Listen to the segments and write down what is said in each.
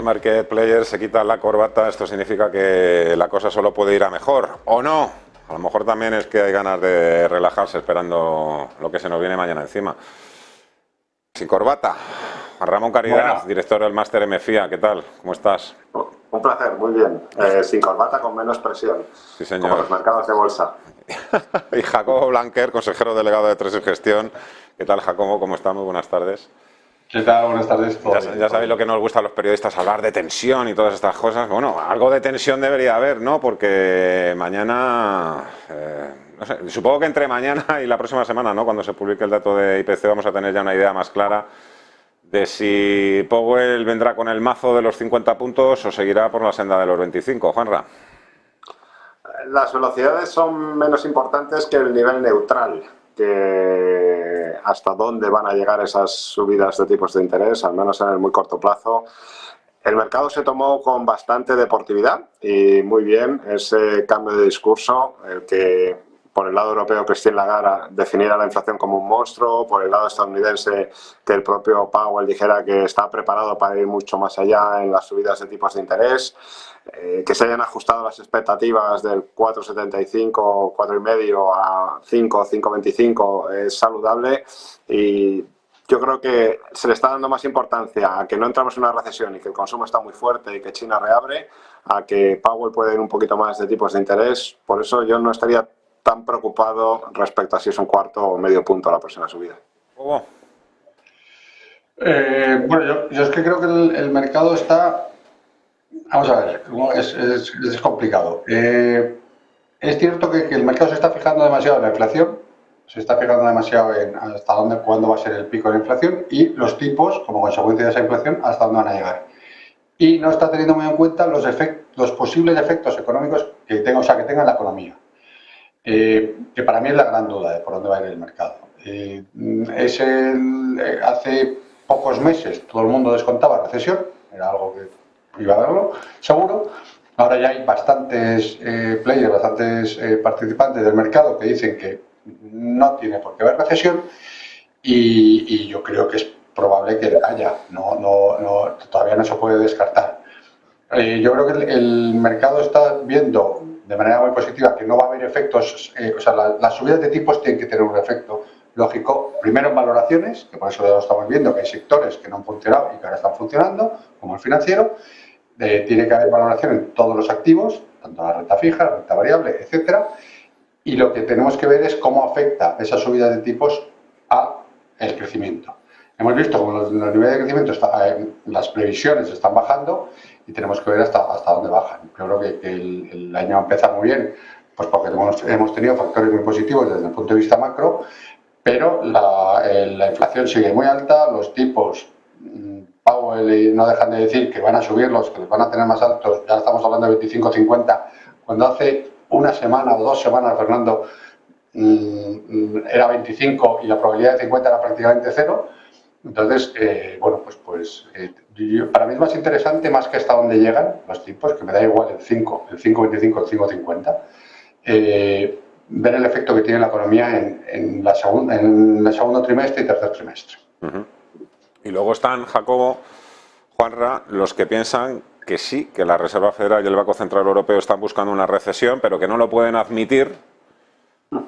Market Player se quita la corbata, esto significa que la cosa solo puede ir a mejor, ¿o no? A lo mejor también es que hay ganas de relajarse esperando lo que se nos viene mañana encima. Sin corbata, Juan Ramón Caridad, bueno, director del Máster MFIA, ¿qué tal? ¿Cómo estás? Un placer, muy bien. Sin corbata, con menos presión. Sí, señor. Como los mercados de bolsa. Y Jacobo Blanquer, consejero delegado de Tresis Gestión. ¿Qué tal, Jacobo? ¿Cómo está? Muy buenas tardes. ¿Qué tal? Buenas tardes. Ya sabéis lo que nos gusta a los periodistas, hablar de tensión y todas estas cosas. Bueno, algo de tensión debería haber, ¿no? Porque mañana, no sé, supongo que entre mañana y la próxima semana, ¿no? Cuando se publique el dato de IPC vamos a tener ya una idea más clara de si Powell vendrá con el mazo de los 50 puntos o seguirá por la senda de los 25. Juanra. Las velocidades son menos importantes que el nivel neutral, que hasta dónde van a llegar esas subidas de tipos de interés, al menos en el muy corto plazo. El mercado se tomó con bastante deportividad y muy bien ese cambio de discurso, el que por el lado europeo Christine Lagarde definiera la inflación como un monstruo, por el lado estadounidense que el propio Powell dijera que está preparado para ir mucho más allá en las subidas de tipos de interés, que se hayan ajustado las expectativas del 4,75, 4,5 a 5, 5,25 es saludable y yo creo que se le está dando más importancia a que no entramos en una recesión y que el consumo está muy fuerte y que China reabre, a que Powell puede ir un poquito más de tipos de interés. Por eso yo no estaría tan preocupado respecto a si es un cuarto o medio punto a la próxima subida. Bueno, yo es que creo que el mercado está... Vamos a ver, es complicado. Es cierto que el mercado se está fijando demasiado en la inflación, se está fijando demasiado en hasta dónde, cuándo va a ser el pico de la inflación y los tipos, como consecuencia de esa inflación, hasta dónde van a llegar. Y no está teniendo muy en cuenta los posibles efectos económicos que tenga la economía. Que para mí es la gran duda de por dónde va a ir el mercado. Hace pocos meses todo el mundo descontaba recesión, era algo que iba a verlo, seguro. Ahora ya hay bastantes players, bastantes participantes del mercado que dicen que no tiene por qué haber recesión y yo creo que es probable que haya, todavía no se puede descartar. Yo creo que el mercado está viendo de manera muy positiva que no va a haber efectos, las subidas de tipos tienen que tener un efecto lógico, primero en valoraciones, que por eso ya lo estamos viendo, que hay sectores que no han funcionado y que ahora están funcionando, como el financiero, tiene que haber valoración en todos los activos, tanto la renta fija, la renta variable, etcétera, y lo que tenemos que ver es cómo afecta esa subida de tipos a el crecimiento. Hemos visto como los niveles de crecimiento, las previsiones están bajando y tenemos que ver hasta dónde bajan. Yo creo que el año va a empezar muy bien, pues porque hemos tenido factores muy positivos desde el punto de vista macro, pero la inflación sigue muy alta, los tipos, Powell no dejan de decir que van a subirlos, que los van a tener más altos, ya estamos hablando de 25-50, cuando hace una semana o 2 semanas, Fernando, era 25 y la probabilidad de 50 era prácticamente cero. Entonces, para mí es más interesante, más que hasta dónde llegan los tipos, que me da igual el 5, el 5,25, el 5,50, ver el efecto que tiene la economía en el segundo trimestre y tercer trimestre. Y luego están, Jacobo, Juanra, los que piensan que sí, que la Reserva Federal y el Banco Central Europeo están buscando una recesión, pero que no lo pueden admitir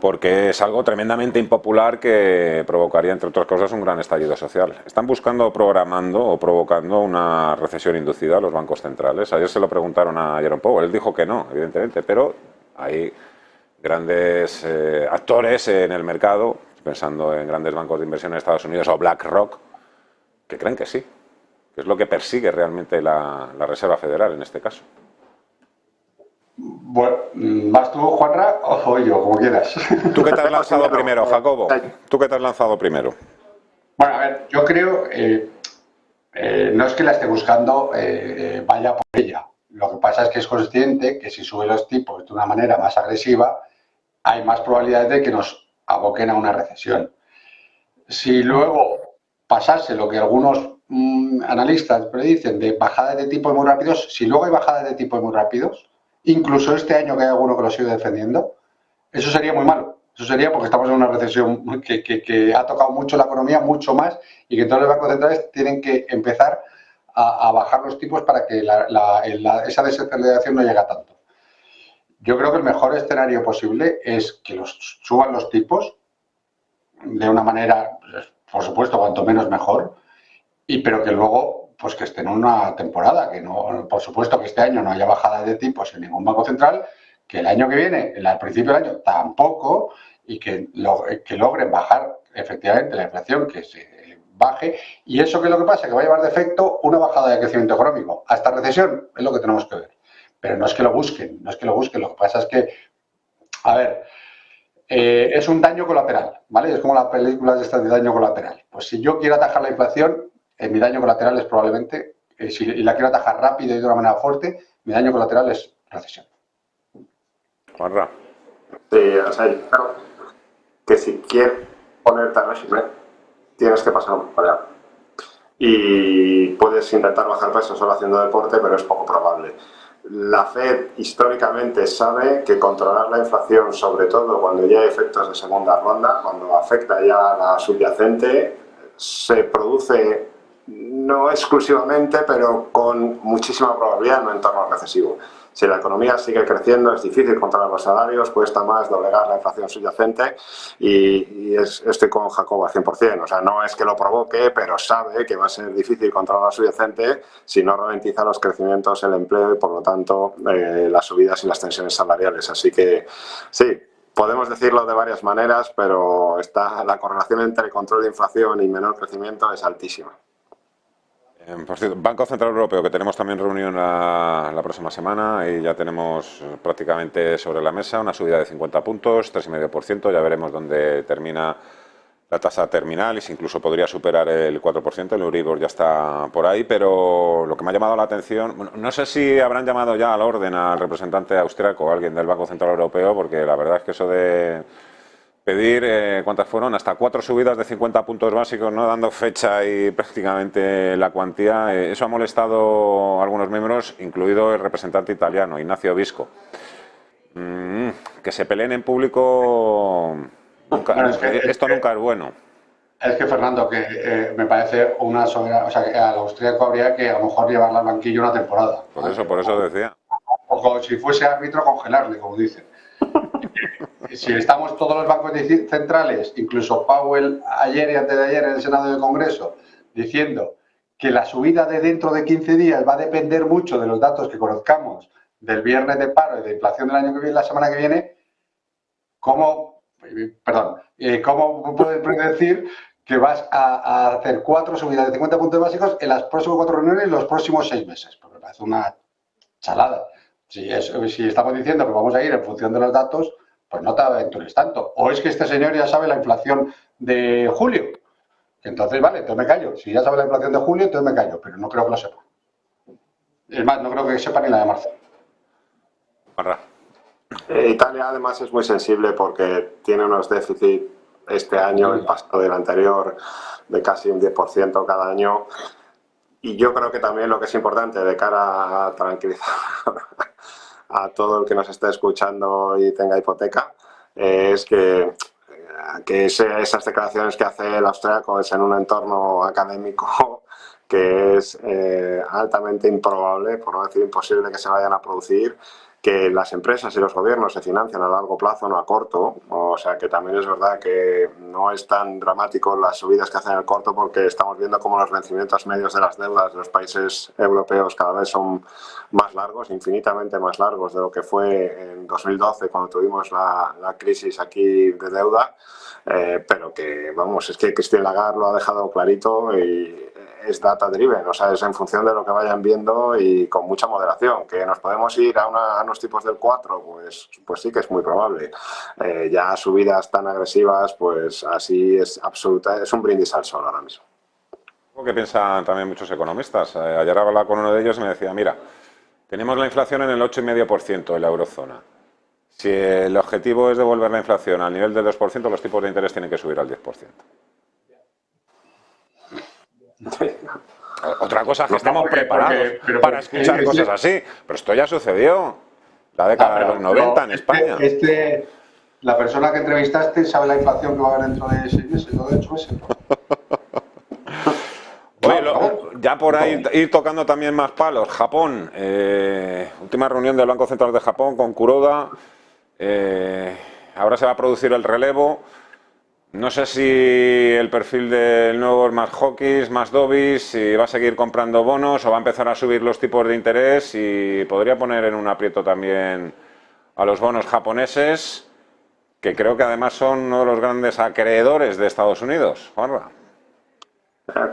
porque es algo tremendamente impopular que provocaría, entre otras cosas, un gran estallido social. Están buscando, programando o provocando una recesión inducida a los bancos centrales. Ayer se lo preguntaron a Jerome Powell, él dijo que no, evidentemente, pero hay grandes actores en el mercado, pensando en grandes bancos de inversión en Estados Unidos o BlackRock, que creen que sí, que es lo que persigue realmente la Reserva Federal en este caso. Bueno, ¿vas tú, Juanra, o yo, como quieras? ¿Tú qué te has lanzado primero, Jacobo? ¿Tú qué te has lanzado primero? Bueno, a ver, yo creo, no es que la esté buscando, vaya por ella. Lo que pasa es que es consciente que si sube los tipos de una manera más agresiva, hay más probabilidades de que nos aboquen a una recesión. Si luego pasase lo que algunos analistas predicen de bajadas de tipos muy rápidos, si luego hay bajadas de tipos muy rápidos, incluso este año que hay alguno que lo sigue defendiendo, eso sería muy malo. Eso sería porque estamos en una recesión que ha tocado mucho la economía, mucho más, y que todos los bancos centrales tienen que empezar a bajar los tipos para que esa desaceleración no llegue a tanto. Yo creo que el mejor escenario posible es que suban los tipos de una manera, por supuesto, cuanto menos mejor, pero que luego, pues que estén en una temporada, que no, por supuesto que este año no haya bajada de tipos en ningún banco central, que el año que viene, al principio del año, tampoco, y que logren bajar efectivamente la inflación, que se baje, y eso que es lo que pasa, que va a llevar de efecto una bajada de crecimiento económico. Hasta recesión es lo que tenemos que ver. Pero no es que lo busquen, lo que pasa es que, a ver, es un daño colateral, ¿vale? Es como las películas estas de daño colateral. Pues si yo quiero atajar la inflación, mi daño colateral es probablemente, si la quiero atajar rápido y de una manera fuerte, mi daño colateral es recesión. Juanra. Sí, o sea, claro, que si quieres ponerte a régimen, tienes que pasar por allá. Y puedes intentar bajar peso solo haciendo deporte, pero es poco probable. La Fed históricamente sabe que controlar la inflación, sobre todo cuando ya hay efectos de segunda ronda, cuando afecta ya a la subyacente, se produce no exclusivamente, pero con muchísima probabilidad en un entorno recesivo. Si la economía sigue creciendo, es difícil controlar los salarios, cuesta más doblegar la inflación subyacente y estoy con Jacobo al 100%. O sea, no es que lo provoque, pero sabe que va a ser difícil controlar la subyacente si no ralentiza los crecimientos, el empleo y, por lo tanto, las subidas y las tensiones salariales. Así que, sí, podemos decirlo de varias maneras, pero la correlación entre control de inflación y menor crecimiento es altísima. Por cierto, Banco Central Europeo, que tenemos también reunión la próxima semana y ya tenemos prácticamente sobre la mesa una subida de 50 puntos, 3,5%, ya veremos dónde termina la tasa terminal y si incluso podría superar el 4%, el Euribor ya está por ahí, pero lo que me ha llamado la atención, bueno, no sé si habrán llamado ya al orden al representante austríaco o alguien del Banco Central Europeo, porque la verdad es que eso de pedir, ¿cuántas fueron? Hasta 4 subidas de 50 puntos básicos, no dando fecha y prácticamente la cuantía. Eso ha molestado a algunos miembros, incluido el representante italiano, Ignacio Visco. Que se peleen en público, esto nunca es bueno. Es que, Fernando, que me parece una soberana... O sea, que al austríaco habría que a lo mejor llevarla al banquillo una temporada. Por eso decía. O como si fuese árbitro, congelarle, como dicen. Si estamos todos los bancos centrales, incluso Powell ayer y antes de ayer en el Senado del Congreso, diciendo que la subida de dentro de 15 días va a depender mucho de los datos que conozcamos del viernes de paro y de inflación del año que viene, la semana que viene, ¿cómo puedes predecir que vas a hacer 4 subidas de 50 puntos básicos en las próximas 4 reuniones en los próximos 6 meses? Porque me parece una chalada. Si estamos diciendo que vamos a ir en función de los datos, pues no te aventures tanto. O es que este señor ya sabe la inflación de julio. Entonces, vale, entonces me callo. Si ya sabe la inflación de julio, entonces me callo. Pero no creo que lo sepa. Es más, no creo que sepa ni la de marzo. Italia, además, es muy sensible porque tiene unos déficits este año, el pasado del anterior, de casi un 10% cada año. Y yo creo que también lo que es importante de cara a tranquilizar a todo el que nos esté escuchando y tenga hipoteca, es que esas declaraciones que hace el austríaco es en un entorno académico que es altamente improbable, por no decir imposible, que se vayan a producir, que las empresas y los gobiernos se financian a largo plazo, no a corto. O sea que también es verdad que no es tan dramático las subidas que hacen en el corto, porque estamos viendo cómo los vencimientos medios de las deudas de los países europeos cada vez son más largos, infinitamente más largos de lo que fue en 2012 cuando tuvimos la crisis aquí de deuda. Pero que, vamos, es que Christine Lagarde lo ha dejado clarito y es data driven, o sea, es en función de lo que vayan viendo y con mucha moderación. Que nos podemos ir a unos tipos del 4, pues sí que es muy probable. Ya subidas tan agresivas, pues así es absoluta, es un brindis al sol ahora mismo. Lo que piensan también muchos economistas. Ayer hablaba con uno de ellos y me decía, mira, tenemos la inflación en el 8,5% en la eurozona. Si el objetivo es devolver la inflación al nivel del 2%, los tipos de interés tienen que subir al 10%. Otra cosa es que estemos preparados para escuchar cosas así, pero esto ya sucedió la década de los 90 en España. La persona que entrevistaste sabe la inflación que va a haber dentro de 6 meses o de 8 meses. Oye, ya por ahí ir tocando también más palos. Japón, última reunión del Banco Central de Japón con Kuroda. Ahora se va a producir el relevo. No sé si el perfil del nuevo es más hawkish, más dovish, si va a seguir comprando bonos o va a empezar a subir los tipos de interés y podría poner en un aprieto también a los bonos japoneses, que creo que además son uno de los grandes acreedores de Estados Unidos. Juanra.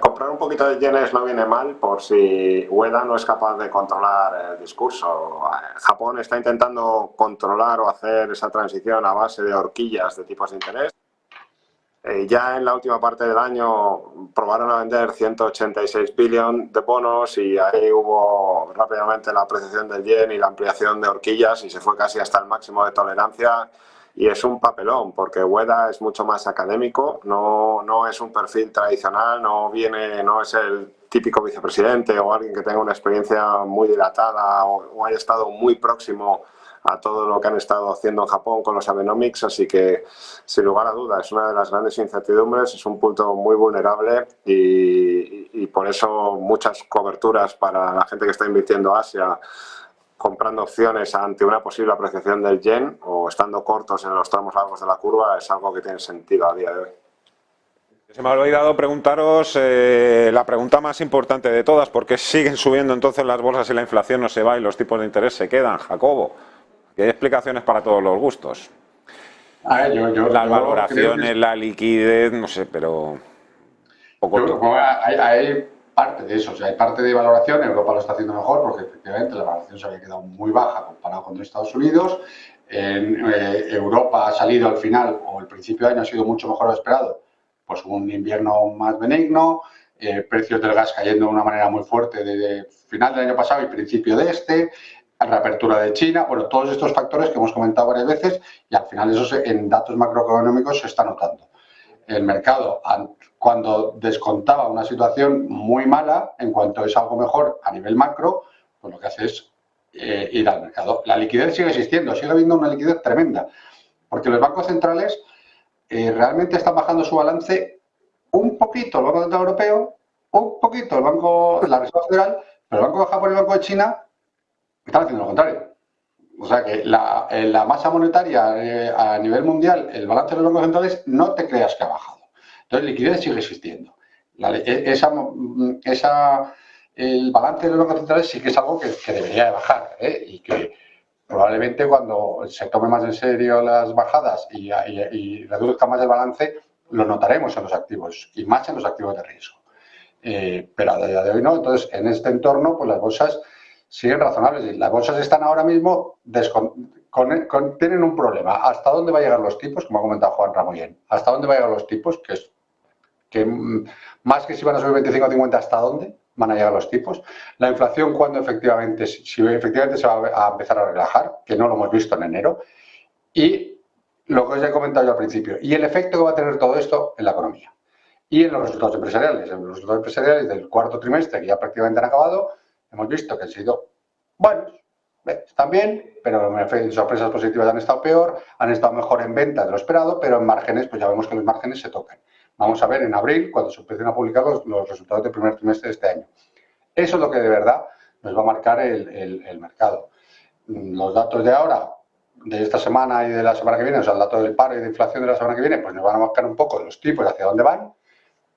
Comprar un poquito de yenes no viene mal por si Ueda no es capaz de controlar el discurso. Japón está intentando controlar o hacer esa transición a base de horquillas de tipos de interés. Ya en la última parte del año probaron a vender 186 billones de bonos y ahí hubo rápidamente la apreciación del yen y la ampliación de horquillas y se fue casi hasta el máximo de tolerancia. Y es un papelón, porque Ueda es mucho más académico, no es un perfil tradicional, no es el típico vicepresidente o alguien que tenga una experiencia muy dilatada o haya estado muy próximo a todo lo que han estado haciendo en Japón con los Abenomics, así que sin lugar a dudas es una de las grandes incertidumbres, es un punto muy vulnerable y por eso muchas coberturas para la gente que está invirtiendo a Asia, comprando opciones ante una posible apreciación del yen o estando cortos en los tramos largos de la curva es algo que tiene sentido a día de hoy. Se me ha olvidado preguntaros la pregunta más importante de todas, ¿por qué siguen subiendo entonces las bolsas y la inflación no se va y los tipos de interés se quedan? Jacobo, que hay explicaciones para todos los gustos. A ver, Las valoraciones, la liquidez, no sé, pero hay parte de eso, o sea, hay parte de valoración. Europa lo está haciendo mejor porque efectivamente la valoración se había quedado muy baja comparado con Estados Unidos. En Europa ha salido al final, o el principio de año ha sido mucho mejor de lo esperado, pues un invierno más benigno, precios del gas cayendo de una manera muy fuerte desde final del año pasado y principio de este, reapertura de China, bueno, todos estos factores que hemos comentado varias veces y al final eso en datos macroeconómicos se está notando. El mercado, cuando descontaba una situación muy mala, en cuanto es algo mejor a nivel macro, pues lo que hace es ir al mercado. La liquidez sigue existiendo, sigue habiendo una liquidez tremenda, porque los bancos centrales realmente están bajando su balance un poquito, el Banco Central Europeo, un poquito la Reserva Federal, pero el Banco de Japón y el Banco de China están haciendo lo contrario. O sea que la masa monetaria a nivel mundial, el balance de los bancos centrales, no te creas que ha bajado. Entonces, liquidez sigue existiendo. El balance de los bancos centrales sí que es algo que debería de bajar y que probablemente cuando se tome más en serio las bajadas y reduzca más el balance, lo notaremos en los activos y más en los activos de riesgo. Pero a día de hoy no. Entonces, en este entorno, pues las bolsas siguen razonables. Y las bolsas están ahora mismo tienen un problema. ¿Hasta dónde va a llegar los tipos? Como ha comentado Juan Ramoyen. ¿Hasta dónde va a llegar los tipos? Más que si van a subir 25 o 50, ¿hasta dónde van a llegar los tipos? La inflación, cuando efectivamente, si efectivamente se va a empezar a relajar, que no lo hemos visto en enero. Y lo que os he comentado yo al principio. Y el efecto que va a tener todo esto en la economía. Y en los resultados empresariales. En los resultados empresariales del cuarto trimestre, que ya prácticamente han acabado, hemos visto que han sido buenos, están bien, pero en sorpresas positivas han estado peor, han estado mejor en ventas de lo esperado, pero en márgenes, pues ya vemos que los márgenes se tocan. Vamos a ver en abril, cuando se empiecen a publicar los resultados del primer trimestre de este año. Eso es lo que de verdad nos va a marcar el mercado. Los datos de ahora, de esta semana y de la semana que viene, o sea, el dato del paro y de inflación de la semana que viene, pues nos van a marcar un poco los tipos hacia dónde van.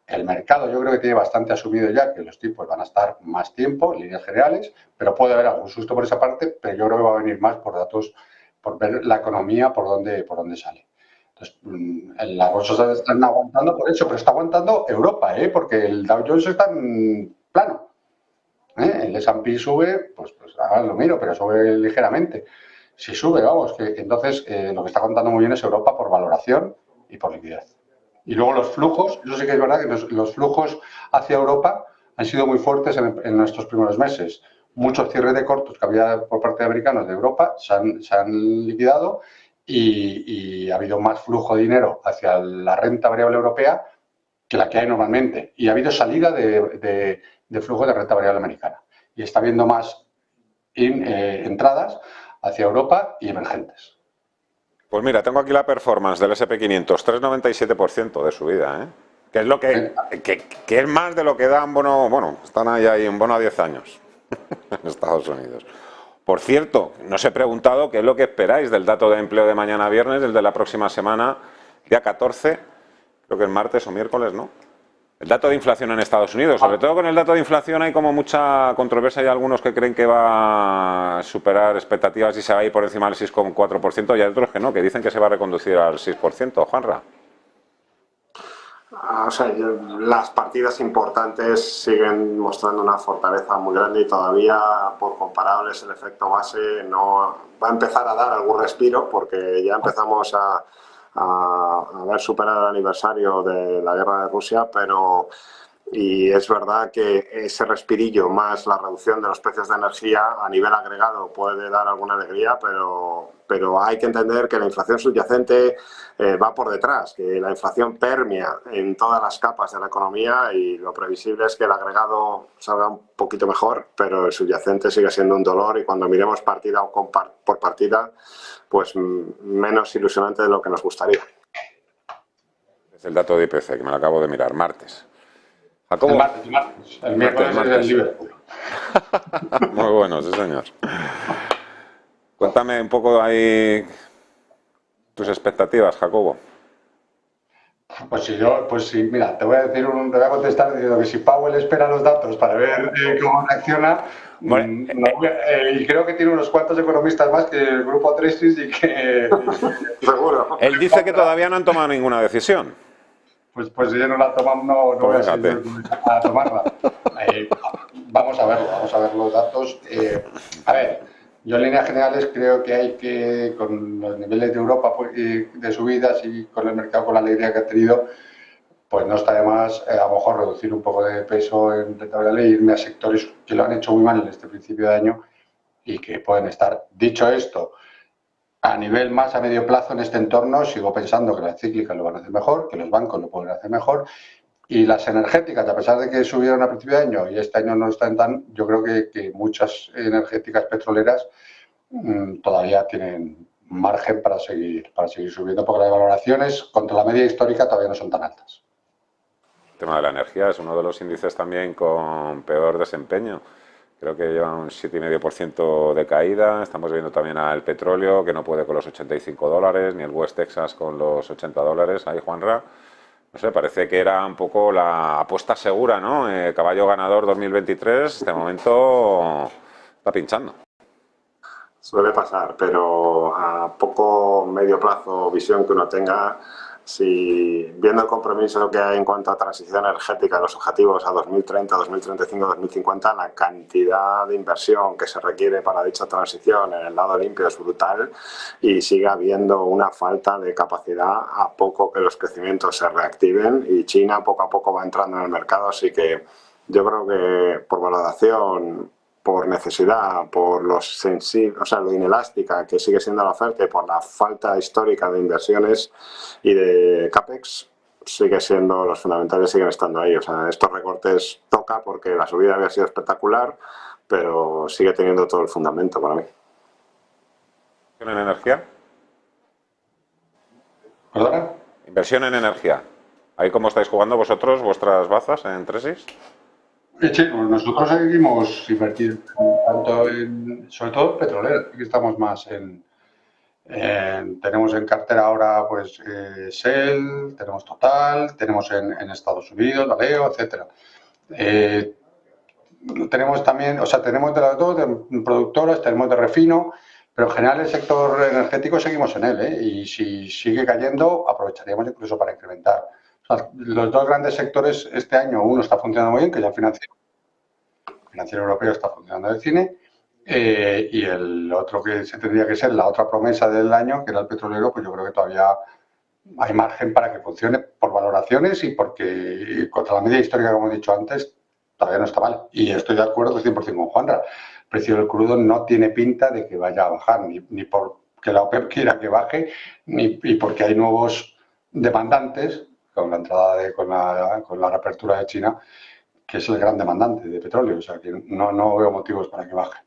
El mercado yo creo que tiene bastante asumido ya que los tipos van a estar más tiempo, en líneas generales, pero puede haber algún susto por esa parte, pero yo creo que va a venir más por datos, por ver la economía, por dónde sale. Entonces, las bolsas están aguantando por eso, pero está aguantando Europa, porque el Dow Jones está en plano. El S&P sube, pues ahora lo miro, pero sube ligeramente. Si sube, vamos, que entonces lo que está contando muy bien es Europa por valoración y por liquidez. Y luego los flujos, eso sí que es verdad que los flujos hacia Europa han sido muy fuertes en nuestros primeros meses. Muchos cierres de cortos que había por parte de americanos de Europa se han liquidado y ha habido más flujo de dinero hacia la renta variable europea que la que hay normalmente. Y ha habido salida de flujo de renta variable americana. Y está habiendo más entradas hacia Europa y emergentes. Pues mira, tengo aquí la performance del S&P 500, 3,97% de subida, Que es lo que es más de lo que dan bono, bueno, están ahí en bono a 10 años en Estados Unidos. Por cierto, no os he preguntado qué es lo que esperáis del dato de empleo de mañana viernes, el de la próxima semana, día 14, creo que es martes o miércoles, ¿no? El dato de inflación en Estados Unidos, sobre todo con el dato de inflación hay como mucha controversia, hay algunos que creen que va a superar expectativas y se va a ir por encima del 6,4% y hay otros que no, que dicen que se va a reconducir al 6%, Juanra. O sea, las partidas importantes siguen mostrando una fortaleza muy grande y todavía por comparables el efecto base no va a empezar a dar algún respiro porque ya empezamos a haber superado el aniversario de la guerra de Rusia, y es verdad que ese respirillo más la reducción de los precios de energía a nivel agregado puede dar alguna alegría, pero hay que entender que la inflación subyacente va por detrás, que la inflación permea en todas las capas de la economía y lo previsible es que el agregado salga un poquito mejor, pero el subyacente sigue siendo un dolor y cuando miremos partida o por partida, pues menos ilusionante de lo que nos gustaría. Es el dato de IPC, que me lo acabo de mirar, martes. Jacobo. El martes. El miércoles es el Liverpool. Muy bueno, sí señor. Cuéntame un poco ahí tus expectativas, Jacobo. Pues sí, mira, te voy a contestar diciendo que si Powell espera los datos para ver cómo reacciona, y creo que tiene unos cuantos economistas más que el grupo Tresis y que... Seguro. Él dice que todavía no han tomado ninguna decisión. Pues si yo no la tomo, no voy a seguir a tomarla. Vamos a ver los datos. A ver, yo en líneas generales creo que hay que, con los niveles de Europa de subidas y con el mercado, con la alegría que ha tenido, pues no está de más a lo mejor reducir un poco de peso en rentabilidad e irme a sectores que lo han hecho muy mal en este principio de año y que pueden estar. Dicho esto, a nivel más a medio plazo en este entorno sigo pensando que las cíclicas lo van a hacer mejor, que los bancos lo pueden hacer mejor y las energéticas, a pesar de que subieron a principio de año y este año no están tan, yo creo que muchas energéticas petroleras todavía tienen margen para seguir subiendo porque las valoraciones contra la media histórica todavía no son tan altas. El tema de la energía es uno de los índices también con peor desempeño. Creo que lleva un 7,5% de caída. Estamos viendo también al petróleo, que no puede con los $85, ni el West Texas con los $80. Ahí, Juanra. No sé, parece que era un poco la apuesta segura, ¿no? Caballo ganador 2023, de momento está pinchando. Suele pasar, pero a poco medio plazo visión que uno tenga, si viendo el compromiso que hay en cuanto a transición energética, los objetivos a 2030, 2035, 2050, la cantidad de inversión que se requiere para dicha transición en el lado limpio es brutal y sigue habiendo una falta de capacidad a poco que los crecimientos se reactiven y China poco a poco va entrando en el mercado, así que yo creo que por valoración, por necesidad, por lo inelástica que sigue siendo la oferta y por la falta histórica de inversiones y de CAPEX, los fundamentales siguen estando ahí. O sea, estos recortes toca porque la subida había sido espectacular, pero sigue teniendo todo el fundamento para mí. ¿Inversión en energía? ¿Perdona? Inversión en energía. ¿Ahí cómo estáis jugando vosotros, vuestras bazas en Tresis? Sí, pues nosotros seguimos invertir tanto sobre todo en petroleras, aquí estamos más tenemos en cartera ahora pues Shell, tenemos Total, tenemos en Estados Unidos, Valeo, etcétera. Tenemos también, tenemos de las dos, de productoras, tenemos de refino, pero en general el sector energético seguimos en él, y si sigue cayendo aprovecharíamos incluso para incrementar. Los dos grandes sectores este año, uno está funcionando muy bien, que es el financiero europeo está funcionando en el cine, y el otro que se tendría que ser la otra promesa del año, que era el petrolero, pues yo creo que todavía hay margen para que funcione por valoraciones y porque contra la media histórica, como he dicho antes, todavía no está mal. Y estoy de acuerdo 100% con Juanra. El precio del crudo no tiene pinta de que vaya a bajar, ni porque la OPEP quiera que baje, y porque hay nuevos demandantes, con la entrada con la reapertura de China, que es el gran demandante de petróleo. O sea, que no veo motivos para que baje.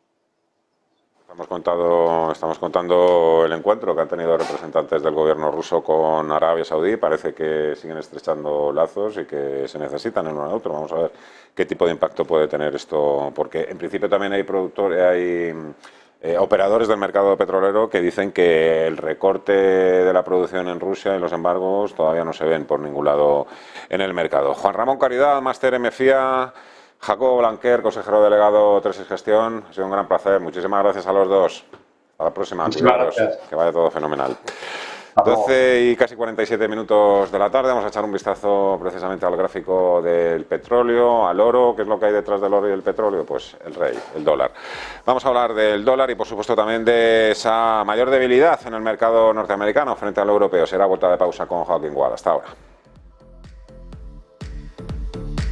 Estamos contando el encuentro que han tenido representantes del gobierno ruso con Arabia Saudí. Parece que siguen estrechando lazos y que se necesitan en uno al otro. Vamos a ver qué tipo de impacto puede tener esto, porque en principio también hay operadores del mercado petrolero que dicen que el recorte de la producción en Rusia y los embargos todavía no se ven por ningún lado en el mercado. Juan Ramón Caridad, máster MFIA, Jacobo Blanquer, consejero delegado 3 Gestión, ha sido un gran placer. Muchísimas gracias a los dos. Hasta la próxima. Cuidaros, que vaya todo fenomenal. 12 y casi 47 minutos de la tarde. Vamos a echar un vistazo precisamente al gráfico del petróleo, al oro. ¿Qué es lo que hay detrás del oro y el petróleo? Pues el rey, el dólar. Vamos a hablar del dólar y por supuesto también de esa mayor debilidad en el mercado norteamericano frente al europeo. Será vuelta de pausa con Joaquín Guada. Hasta ahora.